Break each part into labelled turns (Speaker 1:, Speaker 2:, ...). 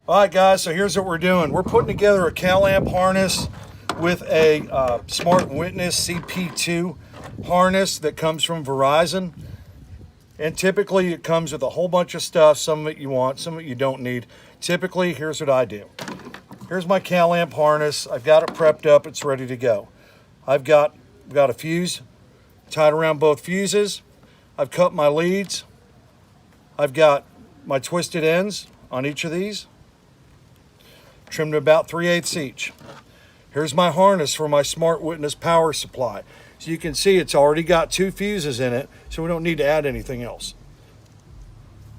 Speaker 1: All right, guys, so here's what we're doing. We're putting together a CalAmp harness with a Smart Witness CP2 harness that comes from Verizon. And typically it comes with a whole bunch of stuff. Some of it you want, some of it you don't need. Typically, here's what I do. Here's my CalAmp harness. I've got it prepped up. It's ready to go. I've got a fuse tied around both fuses. I've cut my leads. I've got my twisted ends on each of these, trimmed to about 3/8 each. Here's my harness for my Smart Witness power supply. So you can see it's already got 2 fuses in it, so we don't need to add anything else.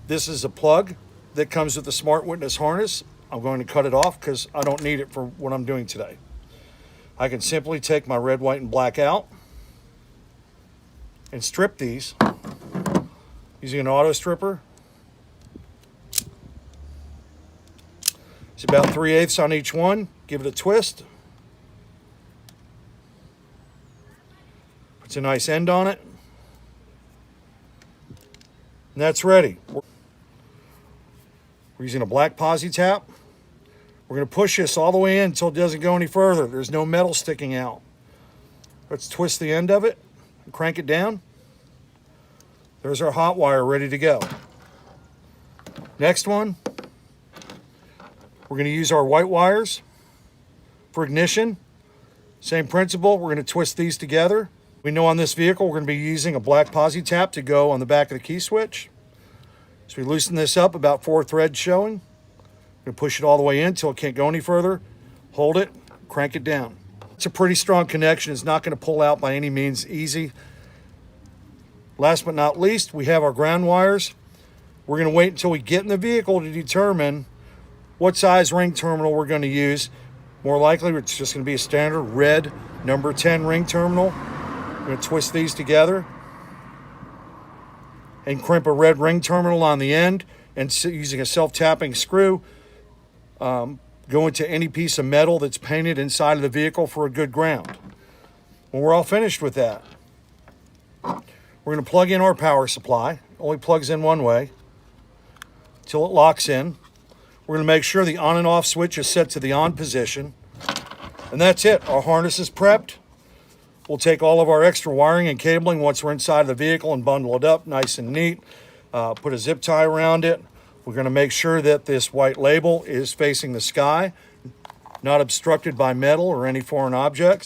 Speaker 1: This is a plug that comes with the Smart Witness harness. I'm going to cut it off because I don't need it for what I'm doing today. I can simply take my red, white, and black out and strip these using an auto stripper. It's about 3/8 on each one. Give it a twist. Puts a nice end on it. And that's ready. We're using a black posi tap. We're going to push this all the way in until it doesn't go any further. There's no metal sticking out. Let's twist the end of it and crank it down. There's our hot wire ready to go. Next one. We're going to use our white wires for ignition. Same principle, we're going to twist these together. We know on this vehicle we're going to be using a black posi tap to go on the back of the key switch. So we loosen this up, about 4 threads showing. We're going to push it all the way in until it can't go any further. Hold it, crank it down. It's a pretty strong connection. It's not going to pull out by any means easy. Last but not least, we have our ground wires. We're going to wait until we get in the vehicle to determine what size ring terminal we're going to use. More likely, it's just going to be a standard red number 10 ring terminal. I'm going to twist these together and crimp a red ring terminal on the end, and using a self-tapping screw, go into any piece of metal that's painted inside of the vehicle for a good ground. When we're all finished with that, we're going to plug in our power supply. Only plugs in one way until it locks in. We're going to make sure the on and off switch is set to the on position. And that's it. Our harness is prepped. We'll take all of our extra wiring and cabling once we're inside of the vehicle and bundle it up nice and neat. Put a zip tie around it. We're going to make sure that this white label is facing the sky, not obstructed by metal or any foreign objects.